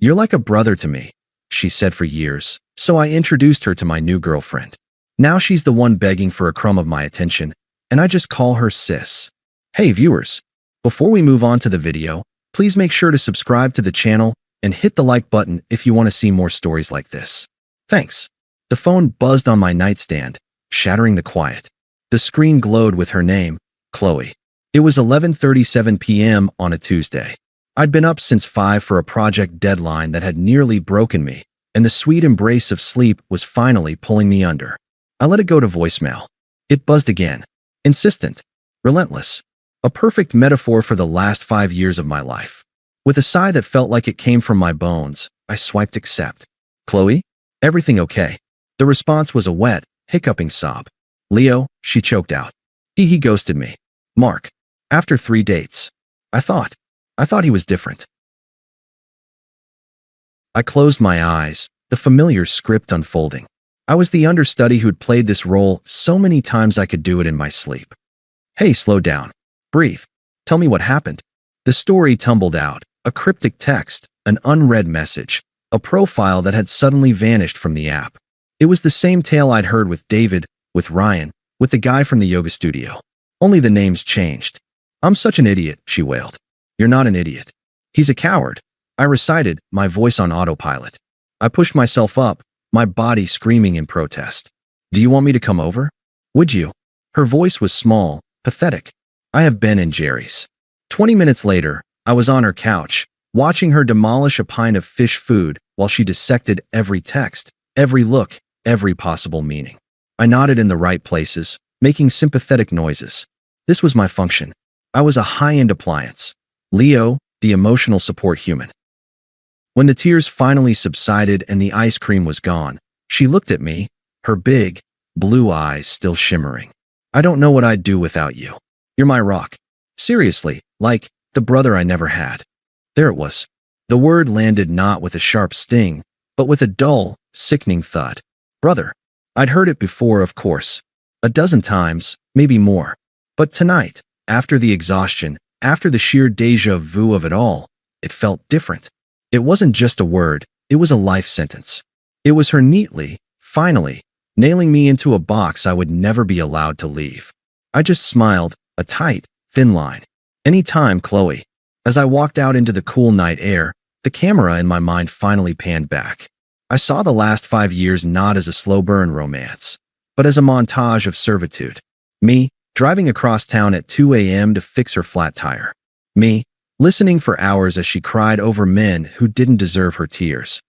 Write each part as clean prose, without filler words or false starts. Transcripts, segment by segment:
"You're like a brother to me," she said for years, so I introduced her to my new girlfriend. Now she's the one begging for a crumb of my attention, and I just call her sis. Hey viewers, before we move on to the video, please make sure to subscribe to the channel and hit the like button if you want to see more stories like this. Thanks. The phone buzzed on my nightstand, shattering the quiet. The screen glowed with her name, Chloe. It was 11:37 p.m. on a Tuesday. I'd been up since 5 for a project deadline that had nearly broken me, and the sweet embrace of sleep was finally pulling me under. I let it go to voicemail. It buzzed again. Insistent. Relentless. A perfect metaphor for the last 5 years of my life. With a sigh that felt like it came from my bones, I swiped accept. "Chloe? Everything okay?" The response was a wet, hiccuping sob. "Leo," she choked out. He ghosted me. Mark. After 3 dates. I thought he was different. I closed my eyes, the familiar script unfolding. I was the understudy who'd played this role so many times I could do it in my sleep. "Hey, slow down. Breathe. Tell me what happened." The story tumbled out, a cryptic text, an unread message, a profile that had suddenly vanished from the app. It was the same tale I'd heard with David, with Ryan, with the guy from the yoga studio. Only the names changed. "I'm such an idiot," she wailed. "You're not an idiot. He's a coward," I recited, my voice on autopilot. I pushed myself up, my body screaming in protest. "Do you want me to come over? Would you?" Her voice was small, pathetic. I have been in Jerry's. 20 minutes later, I was on her couch, watching her demolish a pint of fish food while she dissected every text, every look, every possible meaning. I nodded in the right places, making sympathetic noises. This was my function. I was a high-end appliance. Leo, the emotional support human. When the tears finally subsided and the ice cream was gone, she looked at me, her big, blue eyes still shimmering. "I don't know what I'd do without you. You're my rock. Seriously, like the brother I never had." There it was. The word landed not with a sharp sting, but with a dull, sickening thud. Brother. I'd heard it before, of course. A dozen times, maybe more. But tonight, after the exhaustion, after the sheer déjà vu of it all, it felt different. It wasn't just a word, it was a life sentence. It was her neatly, finally, nailing me into a box I would never be allowed to leave. I just smiled, a tight, thin line. "Anytime, Chloe." As I walked out into the cool night air, the camera in my mind finally panned back. I saw the last 5 years not as a slow burn romance, but as a montage of servitude. Me, driving across town at 2 a.m. to fix her flat tire. Me, listening for hours as she cried over men who didn't deserve her tears.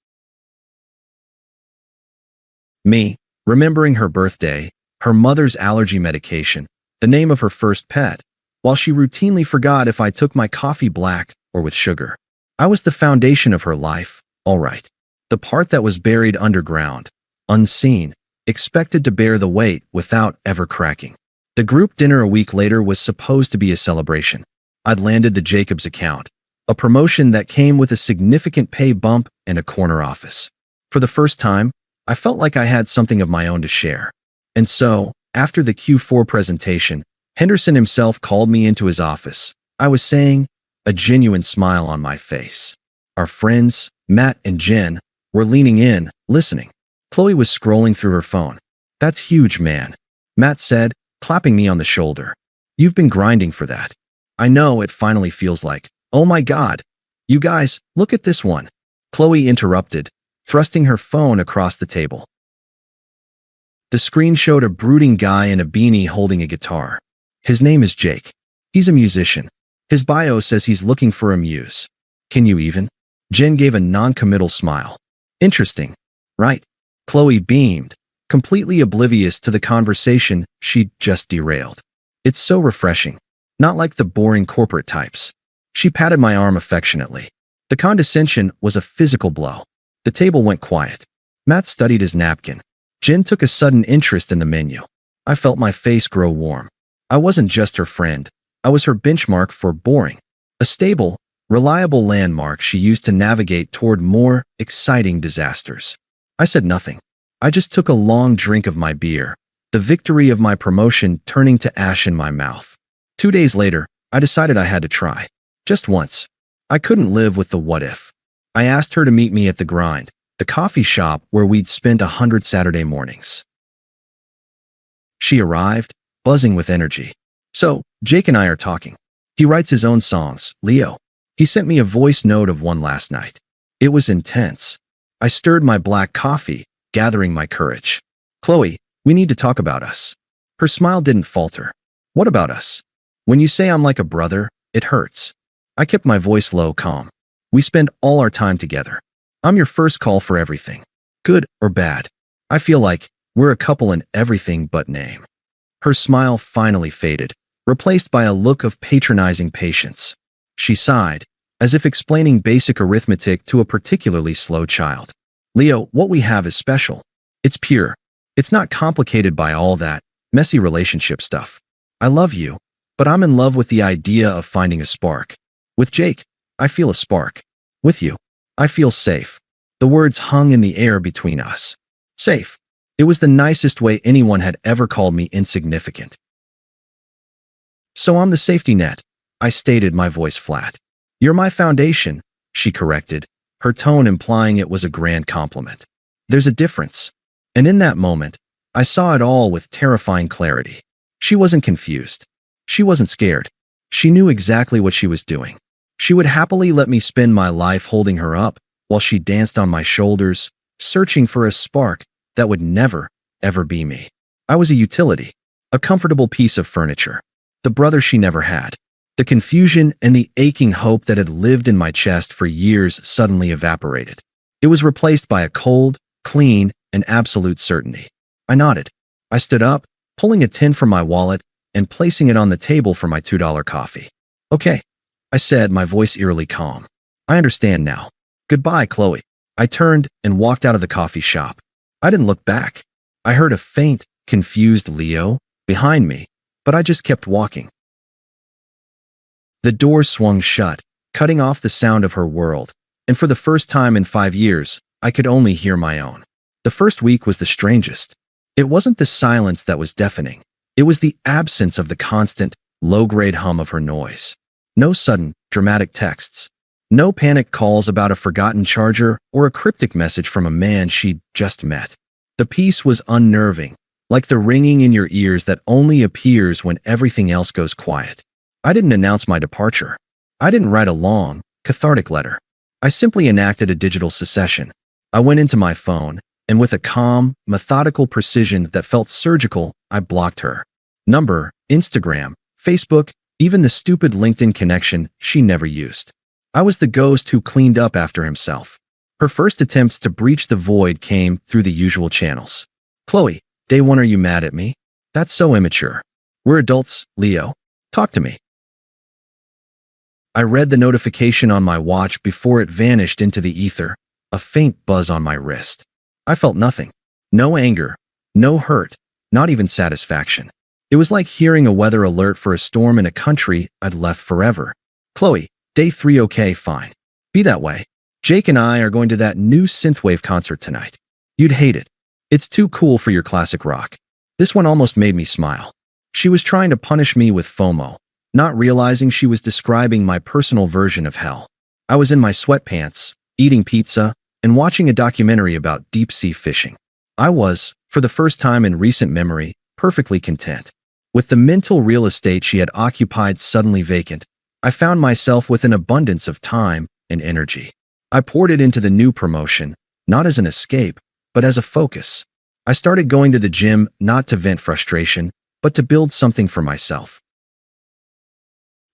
Me, remembering her birthday, her mother's allergy medication, the name of her first pet, while she routinely forgot if I took my coffee black or with sugar. I was the foundation of her life, all right. The part that was buried underground, unseen, expected to bear the weight without ever cracking. The group dinner a week later was supposed to be a celebration. I'd landed the Jacobs account, a promotion that came with a significant pay bump and a corner office. For the first time, I felt like I had something of my own to share. And so, after the Q4 presentation, Henderson himself called me into his office. I was saying, a genuine smile on my face. Our friends, Matt and Jen, were leaning in, listening. Chloe was scrolling through her phone. "That's huge, man," Matt said, clapping me on the shoulder. "You've been grinding for that. I know it finally feels like, oh my God. You guys, look at this one." Chloe interrupted, thrusting her phone across the table. The screen showed a brooding guy in a beanie holding a guitar. "His name is Jake. He's a musician. His bio says he's looking for a muse. Can you even?" Jen gave a non-committal smile. "Interesting, right?" Chloe beamed, completely oblivious to the conversation she'd just derailed. "It's so refreshing. Not like the boring corporate types." She patted my arm affectionately. The condescension was a physical blow. The table went quiet. Matt studied his napkin. Jen took a sudden interest in the menu. I felt my face grow warm. I wasn't just her friend. I was her benchmark for boring. A stable, reliable landmark she used to navigate toward more exciting disasters. I said nothing. I just took a long drink of my beer, the victory of my promotion turning to ash in my mouth. 2 days later, I decided I had to try. Just once. I couldn't live with the what if. I asked her to meet me at the Grind, the coffee shop where we'd spent 100 Saturday mornings. She arrived, buzzing with energy. So, Jake and I are talking. He writes his own songs, Leo. He sent me a voice note of one last night. It was intense. I stirred my black coffee, gathering my courage. Chloe, we need to talk about us. Her smile didn't falter. What about us? When you say I'm like a brother, it hurts. I kept my voice low, calm. We spend all our time together. I'm your first call for everything, good or bad. I feel like we're a couple in everything but name. Her smile finally faded, replaced by a look of patronizing patience. She sighed, as if explaining basic arithmetic to a particularly slow child. Leo, what we have is special. It's pure. It's not complicated by all that messy relationship stuff. I love you, but I'm in love with the idea of finding a spark. With Jake, I feel a spark. With you, I feel safe. The words hung in the air between us. Safe. It was the nicest way anyone had ever called me insignificant. So I'm the safety net, I stated, my voice flat. You're my foundation, she corrected, her tone implying it was a grand compliment. There's a difference. And in that moment, I saw it all with terrifying clarity. She wasn't confused. She wasn't scared. She knew exactly what she was doing. She would happily let me spend my life holding her up while she danced on my shoulders, searching for a spark that would never, ever be me. I was a utility, a comfortable piece of furniture, the brother she never had. The confusion and the aching hope that had lived in my chest for years suddenly evaporated. It was replaced by a cold, clean, and absolute certainty. I nodded. I stood up, pulling a tin from my wallet and placing it on the table for my $2 coffee. Okay, I said, my voice eerily calm. I understand now. Goodbye, Chloe. I turned and walked out of the coffee shop. I didn't look back. I heard a faint, confused Leo behind me, but I just kept walking. The door swung shut, cutting off the sound of her world, and for the first time in 5 years, I could only hear my own. The first week was the strangest. It wasn't the silence that was deafening. It was the absence of the constant, low-grade hum of her noise. No sudden, dramatic texts. No panic calls about a forgotten charger or a cryptic message from a man she'd just met. The peace was unnerving, like the ringing in your ears that only appears when everything else goes quiet. I didn't announce my departure. I didn't write a long, cathartic letter. I simply enacted a digital secession. I went into my phone, and with a calm, methodical precision that felt surgical, I blocked her. Number, Instagram, Facebook, even the stupid LinkedIn connection she never used. I was the ghost who cleaned up after himself. Her first attempts to breach the void came through the usual channels. Chloe, day one, are you mad at me? That's so immature. We're adults, Leo. Talk to me. I read the notification on my watch before it vanished into the ether, a faint buzz on my wrist. I felt nothing. No anger, no hurt, not even satisfaction. It was like hearing a weather alert for a storm in a country I'd left forever. Chloe, day 3, okay, fine. Be that way. Jake and I are going to that new synthwave concert tonight. You'd hate it. It's too cool for your classic rock. This one almost made me smile. She was trying to punish me with FOMO, not realizing she was describing my personal version of hell. I was in my sweatpants, eating pizza, and watching a documentary about deep-sea fishing. I was, for the first time in recent memory, perfectly content. With the mental real estate she had occupied suddenly vacant, I found myself with an abundance of time and energy. I poured it into the new promotion, not as an escape, but as a focus. I started going to the gym not to vent frustration, but to build something for myself.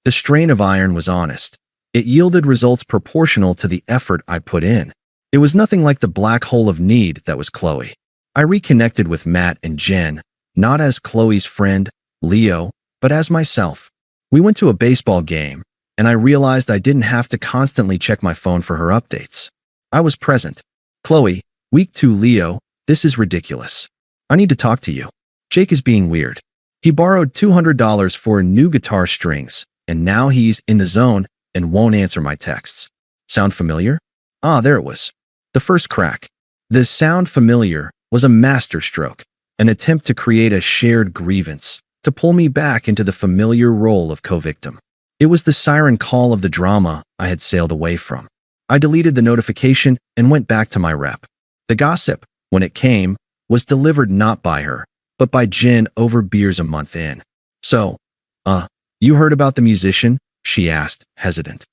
The strain of iron was honest. It yielded results proportional to the effort I put in. It was nothing like the black hole of need that was Chloe. I reconnected with Matt and Jen, not as Chloe's friend, Leo, but as myself. We went to a baseball game, and I realized I didn't have to constantly check my phone for her updates. I was present. Chloe, week 2, Leo, this is ridiculous. I need to talk to you. Jake is being weird. He borrowed $200 for new guitar strings, and now he's in the zone and won't answer my texts. Sound familiar? Ah, there it was. The first crack. The sound familiar was a masterstroke, an attempt to create a shared grievance, to pull me back into the familiar role of co-victim. It was the siren call of the drama I had sailed away from. I deleted the notification and went back to my rep. The gossip, when it came, was delivered not by her, but by Jen over beers a month in. So, you heard about the musician? She asked, hesitant.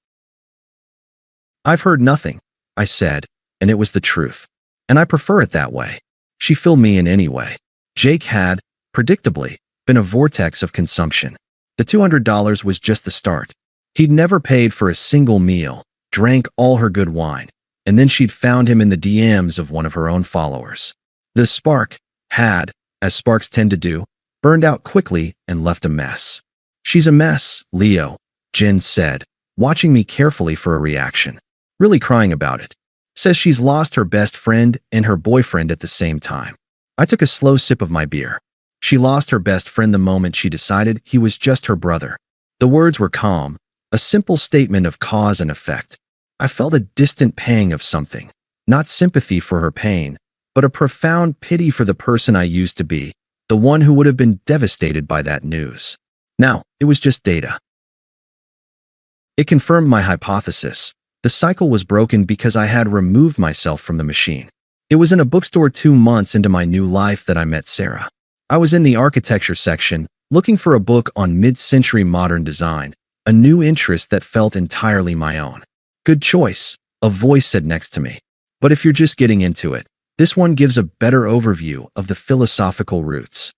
I've heard nothing, I said, and it was the truth. And I prefer it that way. She filled me in anyway. Jake had, predictably, been a vortex of consumption. The $200 was just the start. He'd never paid for a single meal, drank all her good wine, and then she'd found him in the DMs of one of her own followers. The spark had, as sparks tend to do, burned out quickly and left a mess. She's a mess, Leo, Jen said, watching me carefully for a reaction. Really crying about it. Says she's lost her best friend and her boyfriend at the same time. I took a slow sip of my beer. She lost her best friend the moment she decided he was just her brother. The words were calm, a simple statement of cause and effect. I felt a distant pang of something, not sympathy for her pain, but a profound pity for the person I used to be, the one who would have been devastated by that news. Now, it was just data. It confirmed my hypothesis. The cycle was broken because I had removed myself from the machine. It was in a bookstore 2 months into my new life that I met Sarah. I was in the architecture section, looking for a book on mid-century modern design, a new interest that felt entirely my own. Good choice, a voice said next to me. But if you're just getting into it, this one gives a better overview of the philosophical roots.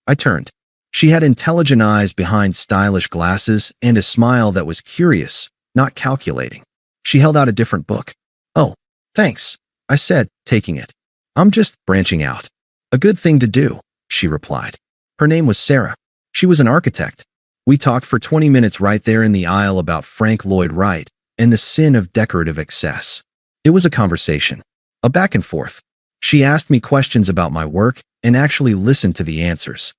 I turned. She had intelligent eyes behind stylish glasses and a smile that was curious, not calculating. She held out a different book. Oh, thanks, I said, taking it. I'm just branching out. A good thing to do, she replied. Her name was Sarah. She was an architect. We talked for 20 minutes right there in the aisle about Frank Lloyd Wright and the sin of decorative excess. It was a conversation, a back and forth. She asked me questions about my work and actually listened to the answers.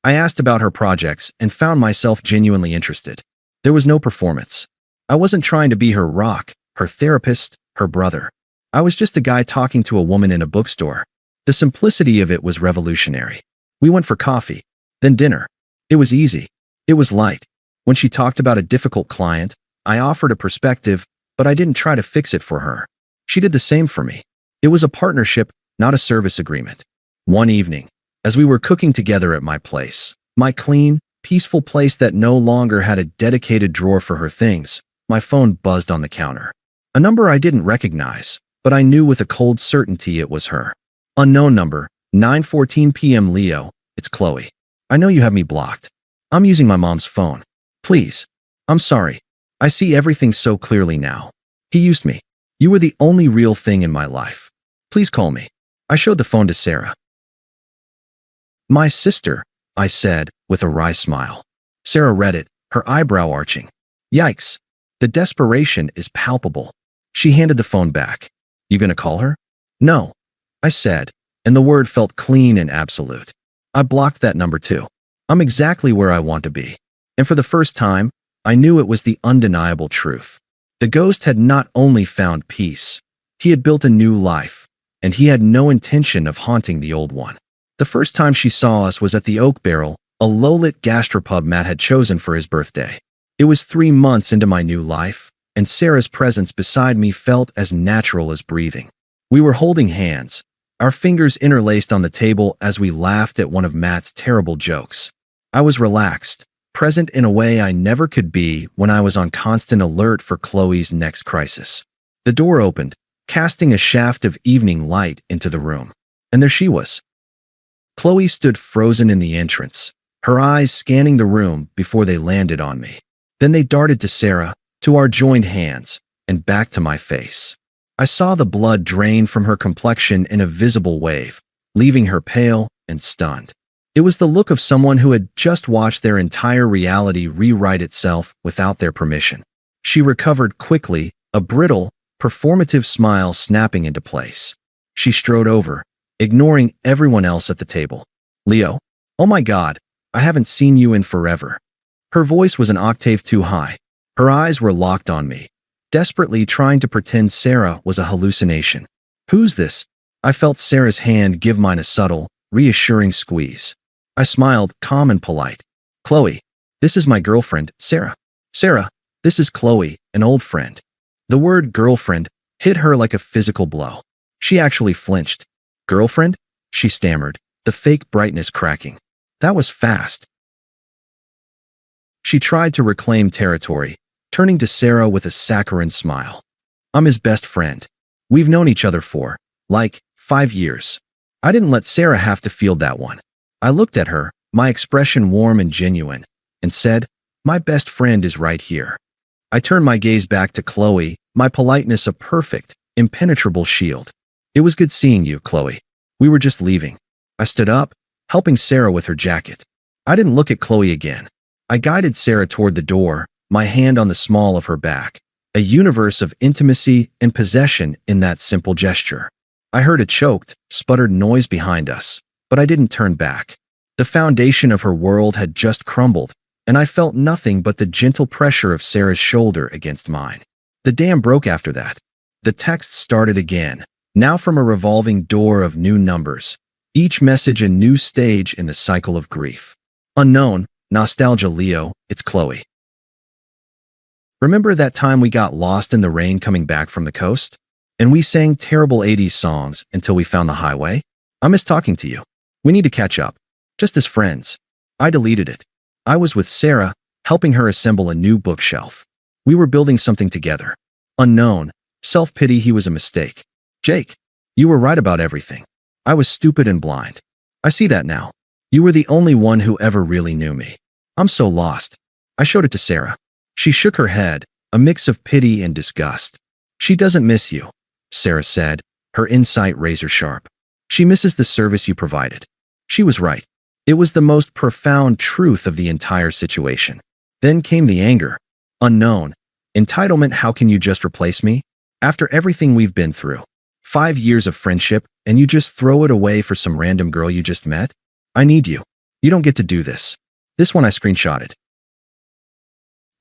I asked about her projects and found myself genuinely interested. There was no performance. I wasn't trying to be her rock, her therapist, her brother. I was just a guy talking to a woman in a bookstore. The simplicity of it was revolutionary. We went for coffee, then dinner. It was easy. It was light. When she talked about a difficult client, I offered a perspective, but I didn't try to fix it for her. She did the same for me. It was a partnership, not a service agreement. One evening, as we were cooking together at my place, my clean, peaceful place that no longer had a dedicated drawer for her things, my phone buzzed on the counter. A number I didn't recognize, but I knew with a cold certainty it was her. Unknown number, 9:14 p.m. Leo, it's Chloe. I know you have me blocked. I'm using my mom's phone. Please. I'm sorry. I see everything so clearly now. He used me. You were the only real thing in my life. Please call me. I showed the phone to Sarah. My sister, I said, with a wry smile. Sarah read it, her eyebrow arching. Yikes. The desperation is palpable. She handed the phone back. You gonna call her? No, I said, and the word felt clean and absolute. I blocked that number too. I'm exactly where I want to be. And for the first time, I knew it was the undeniable truth. The ghost had not only found peace, he had built a new life, and he had no intention of haunting the old one. The first time she saw us was at the Oak Barrel, a low-lit gastropub Matt had chosen for his birthday. It was 3 months into my new life, and Sarah's presence beside me felt as natural as breathing. We were holding hands, our fingers interlaced on the table as we laughed at one of Matt's terrible jokes. I was relaxed, present in a way I never could be when I was on constant alert for Chloe's next crisis. The door opened, casting a shaft of evening light into the room. And there she was. Chloe stood frozen in the entrance, her eyes scanning the room before they landed on me. Then they darted to Sarah, to our joined hands, and back to my face. I saw the blood drain from her complexion in a visible wave, leaving her pale and stunned. It was the look of someone who had just watched their entire reality rewrite itself without their permission. She recovered quickly, a brittle, performative smile snapping into place. She strode over, ignoring everyone else at the table. Leo, oh my God, I haven't seen you in forever. Her voice was an octave too high. Her eyes were locked on me, desperately trying to pretend Sarah was a hallucination. Who's this? I felt Sarah's hand give mine a subtle, reassuring squeeze. I smiled, calm and polite. Chloe, this is my girlfriend, Sarah. Sarah, this is Chloe, an old friend. The word girlfriend hit her like a physical blow. She actually flinched. Girlfriend? She stammered, the fake brightness cracking. That was fast. She tried to reclaim territory, turning to Sarah with a saccharine smile. I'm his best friend. We've known each other for, 5 years. I didn't let Sarah have to field that one. I looked at her, my expression warm and genuine, and said, my best friend is right here. I turned my gaze back to Chloe, my politeness a perfect, impenetrable shield. It was good seeing you, Chloe. We were just leaving. I stood up, helping Sarah with her jacket. I didn't look at Chloe again. I guided Sarah toward the door, my hand on the small of her back, a universe of intimacy and possession in that simple gesture. I heard a choked, sputtered noise behind us, but I didn't turn back. The foundation of her world had just crumbled, and I felt nothing but the gentle pressure of Sarah's shoulder against mine. The dam broke after that. The text started again, now from a revolving door of new numbers, each message a new stage in the cycle of grief. Unknown, nostalgia Leo, it's Chloe. Remember that time we got lost in the rain coming back from the coast? And we sang terrible 80s songs until we found the highway? I miss talking to you. We need to catch up. Just as friends. I deleted it. I was with Sarah, helping her assemble a new bookshelf. We were building something together. Unknown, self-pity he was a mistake. Jake, you were right about everything. I was stupid and blind. I see that now. You were the only one who ever really knew me. I'm so lost. I showed it to Sarah. She shook her head, a mix of pity and disgust. She doesn't miss you, Sarah said, her insight razor sharp. She misses the service you provided. She was right. It was the most profound truth of the entire situation. Then came the anger. Unknown. Entitlement, how can you just replace me? After everything we've been through. 5 years of friendship, and you just throw it away for some random girl you just met? I need you. You don't get to do this. This one I screenshotted.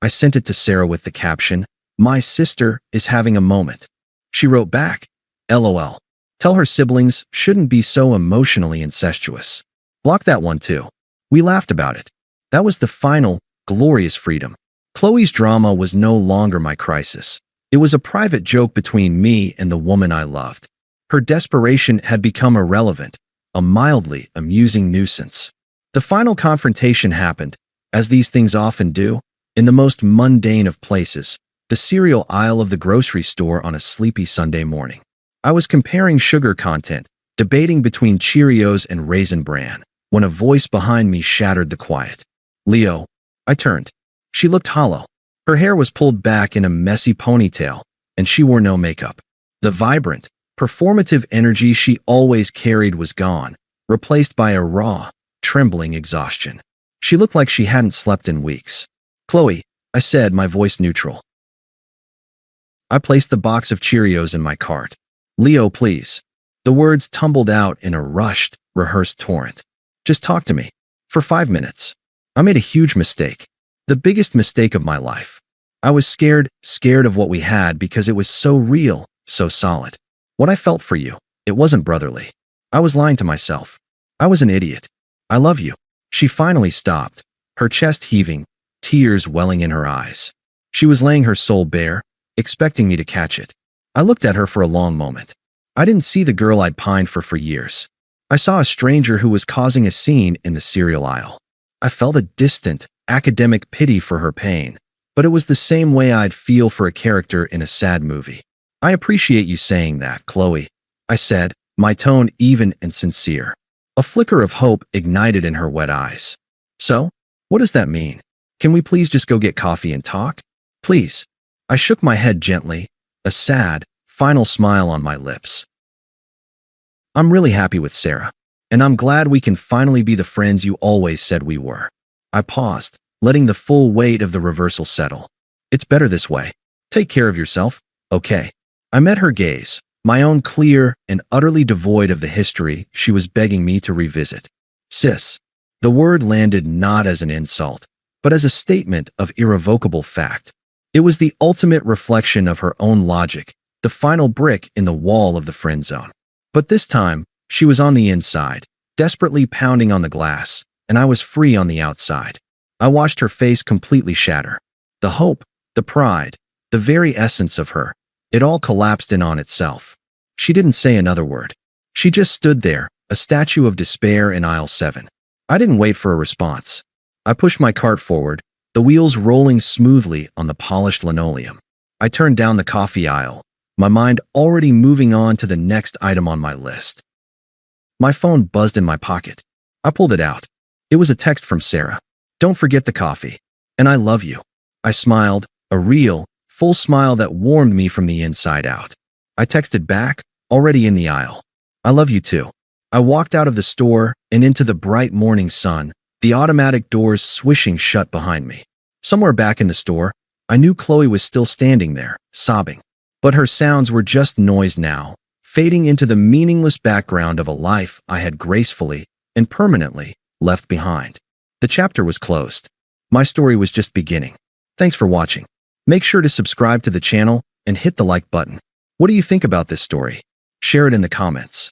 I sent it to Sarah with the caption, my sister is having a moment. She wrote back, LOL. Tell her siblings shouldn't be so emotionally incestuous. Block that one too. We laughed about it. That was the final, glorious freedom. Chloe's drama was no longer my crisis. It was a private joke between me and the woman I loved. Her desperation had become irrelevant, a mildly amusing nuisance. The final confrontation happened, as these things often do, in the most mundane of places, the cereal aisle of the grocery store on a sleepy Sunday morning. I was comparing sugar content, debating between Cheerios and Raisin Bran, when a voice behind me shattered the quiet. Leo. I turned. She looked hollow. Her hair was pulled back in a messy ponytail, and she wore no makeup. The vibrant, performative energy she always carried was gone, replaced by a raw, trembling exhaustion. She looked like she hadn't slept in weeks. Chloe, I said, my voice neutral. I placed the box of Cheerios in my cart. Leo, please. The words tumbled out in a rushed, rehearsed torrent. Just talk to me. For 5 minutes. I made a huge mistake. The biggest mistake of my life. I was scared of what we had because it was so real, so solid. What I felt for you, it wasn't brotherly. I was lying to myself. I was an idiot. I love you. She finally stopped, her chest heaving, tears welling in her eyes. She was laying her soul bare, expecting me to catch it. I looked at her for a long moment. I didn't see the girl I'd pined for years. I saw a stranger who was causing a scene in the cereal aisle. I felt a distant, academic pity for her pain, but it was the same way I'd feel for a character in a sad movie. I appreciate you saying that, Chloe, I said, my tone even and sincere. A flicker of hope ignited in her wet eyes. So, what does that mean? Can we please just go get coffee and talk? Please. I shook my head gently, a sad, final smile on my lips. I'm really happy with Sarah, and I'm glad we can finally be the friends you always said we were. I paused, letting the full weight of the reversal settle. It's better this way. Take care of yourself, okay? I met her gaze, my own clear and utterly devoid of the history she was begging me to revisit. Sis. The word landed not as an insult, but as a statement of irrevocable fact. It was the ultimate reflection of her own logic, the final brick in the wall of the friend zone. But this time, she was on the inside, desperately pounding on the glass, and I was free on the outside. I watched her face completely shatter. The hope, the pride, the the very essence of her. It all collapsed in on itself. She didn't say another word. She just stood there, a statue of despair in aisle 7. I didn't wait for a response. I pushed my cart forward, the wheels rolling smoothly on the polished linoleum. I turned down the coffee aisle, my mind already moving on to the next item on my list. My phone buzzed in my pocket. I pulled it out. It was a text from Sarah. "Don't forget the coffee. And I love you." I smiled, a real, full smile that warmed me from the inside out. I texted back, already in the aisle. "I love you too." I walked out of the store and into the bright morning sun, the automatic doors swishing shut behind me. Somewhere back in the store, I knew Chloe was still standing there, sobbing. But her sounds were just noise now, fading into the meaningless background of a life I had gracefully and permanently left behind. The chapter was closed. My story was just beginning. Thanks for watching. Make sure to subscribe to the channel and hit the like button. What do you think about this story? Share it in the comments.